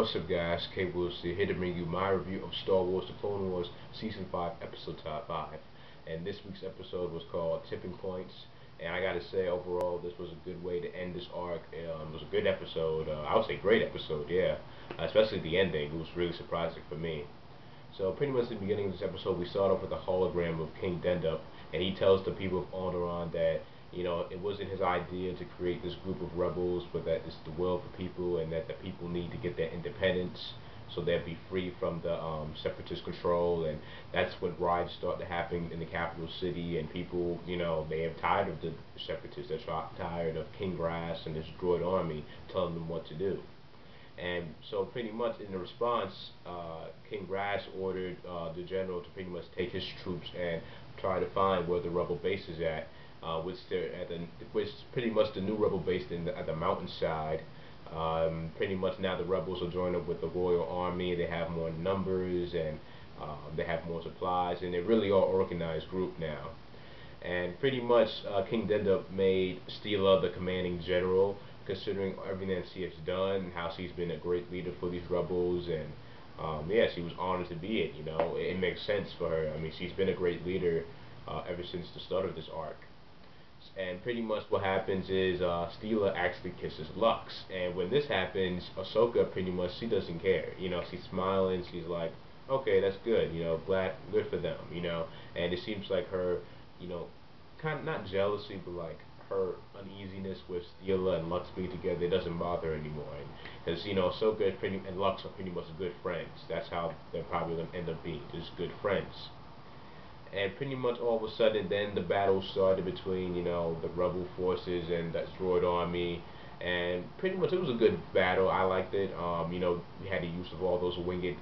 What's up guys, Cable here to bring you my review of Star Wars The Clone Wars Season 5 Episode 5. And this week's episode was called Tipping Points. And I gotta say, overall, this was a good way to end this arc. It was a good episode, I would say great episode, yeah. Especially the ending, it was really surprising for me. So pretty much at the beginning of this episode, we start off with a hologram of King Dendup, and he tells the people of Onderon that, it wasn't his idea to create this group of rebels, but that it's the will of the people, and that the people need to get their independence so they'll be free from the separatist control. And that's when riots start to happen in the capital city, and people, they are tired of the separatists. They're tired of King Grass and his droid army telling them what to do. And so pretty much in the response, King Rash ordered the general to pretty much take his troops and try to find where the rebel base is at, which pretty much the new rebel base at the mountainside. Pretty much now the rebels are joined up with the royal army. They have more numbers, and they have more supplies, and they really are an organized group now. And pretty much King Dendup made Stila the commanding general, considering everything that she has done and how she's been a great leader for these rebels. And yeah, she was honored to be it. It makes sense for her. I mean, she's been a great leader ever since the start of this arc. And pretty much what happens is Stila actually kisses Lux, and when this happens, Ahsoka pretty much, she doesn't care. She's smiling. She's like, okay, that's good. Glad, good for them. And it seems like her, kind of not jealousy, but like her uneasiness with Stila and Lux being together, it doesn't bother her anymore. Because Ahsoka and Lux are pretty much good friends. That's how they're probably gonna end up being, just good friends. And pretty much all of a sudden, then the battle started between the rebel forces and that droid army. And pretty much it was a good battle. I liked it. We had the use of all those winged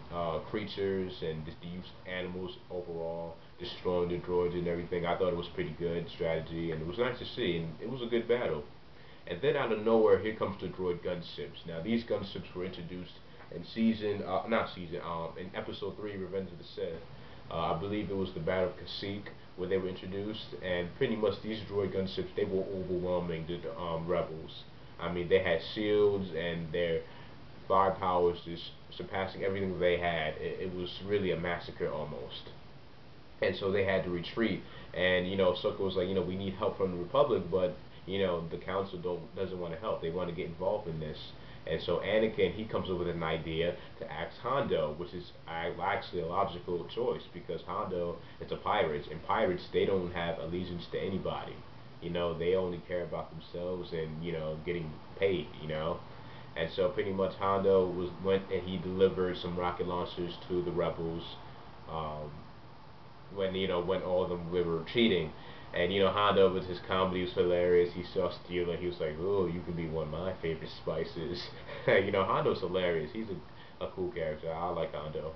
creatures, and just the use of animals overall, destroying the droids and everything. I thought it was pretty good strategy, and it was nice to see, and it was a good battle. And then out of nowhere, here comes the droid gunships. Now these gunships were introduced in in episode 3, Revenge of the Sith. I believe it was the Battle of Kashyyyk where they were introduced, and pretty much these droid gunships, they were overwhelming the rebels. I mean, they had shields, and their firepower was just surpassing everything they had. It was really a massacre almost. And so they had to retreat, and Ahsoka was like, we need help from the Republic, but the Council doesn't want to help. They want to get involved in this. And so Anakin, he comes up with an idea to ask Hondo, which is actually a logical choice, because Hondo is a pirate, and pirates, they don't have allegiance to anybody. They only care about themselves and getting paid. And so pretty much Hondo went and he delivered some rocket launchers to the rebels. When all of them were retreating. And Hondo, with his comedy, was hilarious. He saw Stila, he was like, "Oh, you can be one of my favorite spices." Hondo's hilarious. He's a cool character. I like Hondo.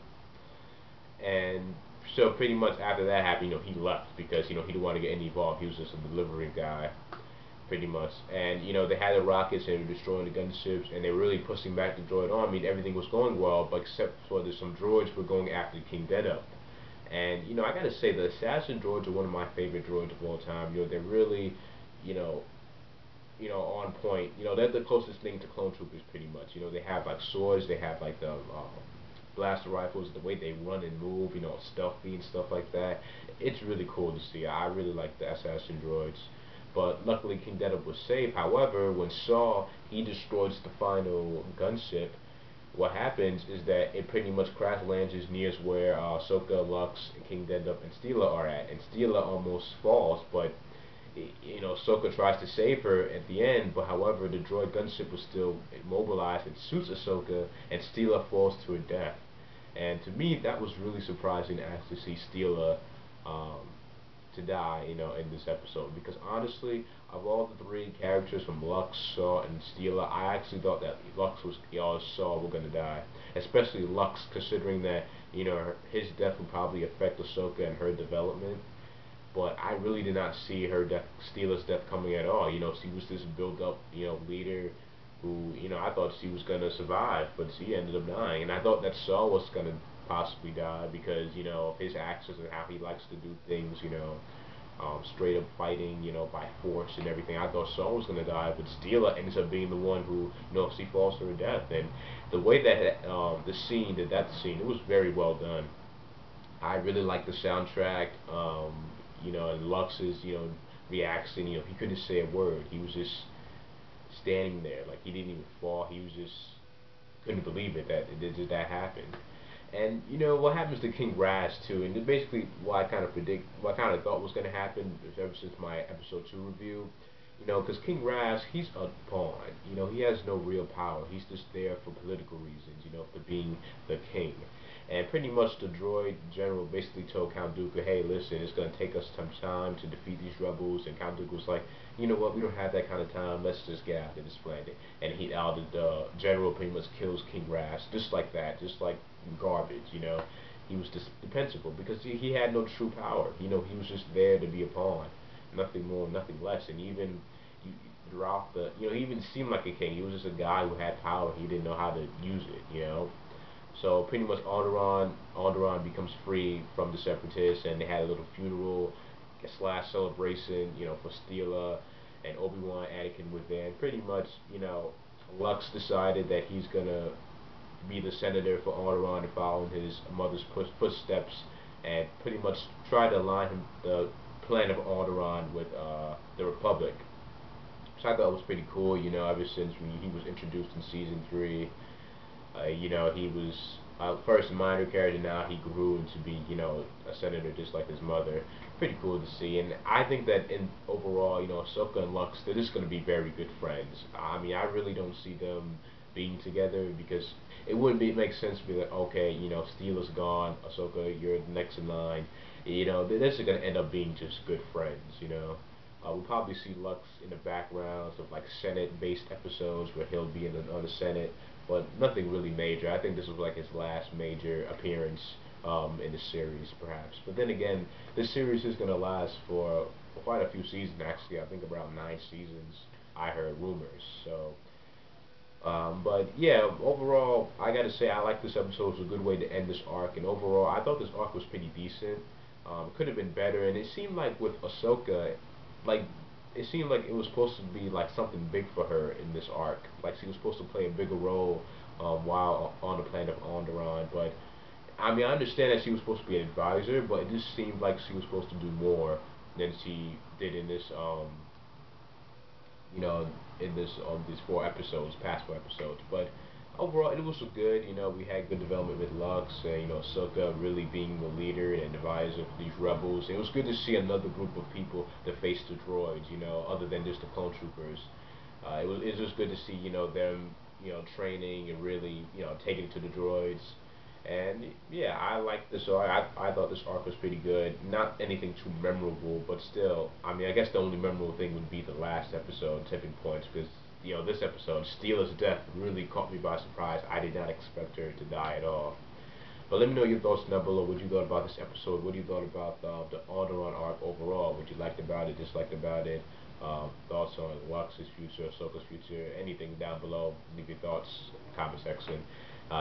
And so pretty much after that happened, he left because he didn't want to get any involved. He was just a delivery guy, pretty much. And they had the rockets and they were destroying the gunships, and they were really pushing back the droid army, and everything was going well, but except for some droids were going after King Dendup. And I gotta say, the assassin droids are one of my favorite droids of all time. They're really, on point. They're the closest thing to clone troopers, pretty much. They have like swords, they have like the blaster rifles, the way they run and move, stealthy and stuff like that. It's really cool to see. I really like the assassin droids. But luckily, King Dendup was safe. However, when Saw, he destroys the final gunship, what happens is that it pretty much crash lands near where Ahsoka, Lux, and King Dendup, and Stila are at. And Stila almost falls, but Ahsoka tries to save her at the end. But however, the droid gunship was still immobilized and shoots Ahsoka, and Stila falls to her death. And to me, that was really surprising to see Stila to die, in this episode. Because honestly, of all the three characters from Lux, Saw, and Stila, I actually thought that Saw were gonna die. Especially Lux, considering that, his death would probably affect Ahsoka and her development. But I really did not see her death, Stila's death, coming at all. She was this built-up, leader who, I thought she was gonna survive, but she ended up dying. And I thought that Saw was gonna possibly die because, of his actions and how he likes to do things, straight up fighting, by force and everything. I thought Saul was gonna die, but Stila ends up being the one who, she falls to her death. And the way that that scene, it was very well done. I really liked the soundtrack, and Lux's, reaction. He couldn't say a word. He was just standing there, like he didn't even fall. He was just couldn't believe it that that happened. And what happens to King Rash too, and basically what I kind of what I kind of thought was going to happen ever since my episode 2 review. Because King Rash, he's a pawn. He has no real power. He's just there for political reasons. For being the king. And pretty much the droid general basically told Count Dooku, hey, listen, it's going to take us some time to defeat these rebels. And Count Dooku was like, you know what, we don't have that kind of time. Let's just get out of this planet. And the general pretty much kills King Rash just like that, just like garbage. He was dispensable because he had no true power. He was just there to be a pawn, nothing more, nothing less. And even throughout he even seemed like a king. He was just a guy who had power. He didn't know how to use it. So pretty much Onderon becomes free from the Separatists, and they had a little funeral / celebration, for Stila, and Obi-Wan, Anakin was there. And pretty much, Lux decided that he's gonna be the senator for Onderon and follow in his mother's footsteps, and pretty much try to align the plan of Onderon with the Republic. So I thought it was pretty cool, ever since he was introduced in season 3. He was first a minor character, now he grew into be, a senator just like his mother. Pretty cool to see, and I think that in overall, Ahsoka and Lux, they're just going to be very good friends. I mean, I really don't see them being together because it wouldn't make sense to be like, okay, Steela's gone, Ahsoka, you're next in line. They're just going to end up being just good friends. We'll probably see Lux in the backgrounds of like Senate-based episodes where he'll be in another Senate, but nothing really major. I think this was like his last major appearance in the series, perhaps. But then again, this series is going to last for quite a few seasons, actually. I think around 9 seasons, I heard rumors. So, but yeah, overall, I got to say I like this episode. It was a good way to end this arc, and overall, I thought this arc was pretty decent. Could have been better, and it seemed like with Ahsoka, like it seemed like it was supposed to be like something big for her in this arc. Like she was supposed to play a bigger role while on the planet of Onderon. But I mean, I understand that she was supposed to be an advisor, but it just seemed like she was supposed to do more than she did in this you know, in this these 4 episodes, past 4 episodes. But overall, it was good. We had good development with Lux, and Ahsoka really being the leader and advisor for these rebels. It was good to see another group of people that face the droids. Other than just the clone troopers. It was just good to see them training and really taking to the droids. And yeah, I liked this arc. I thought this arc was pretty good. Not anything too memorable, but still, I mean, I guess the only memorable thing would be the last episode, Tipping Points, because this episode, Steela's death, really caught me by surprise. I did not expect her to die at all. But let me know your thoughts down below. What you thought about this episode? What you thought about the Onderon arc overall? What you liked about it, disliked about it? Thoughts on Lux's future, Ahsoka's future? Anything down below? Leave your thoughts in the comment section.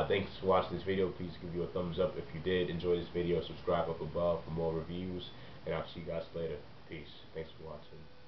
Thanks for watching this video. Please give you a thumbs up if you did enjoy this video. Subscribe up above for more reviews. And I'll see you guys later. Peace. Thanks for watching.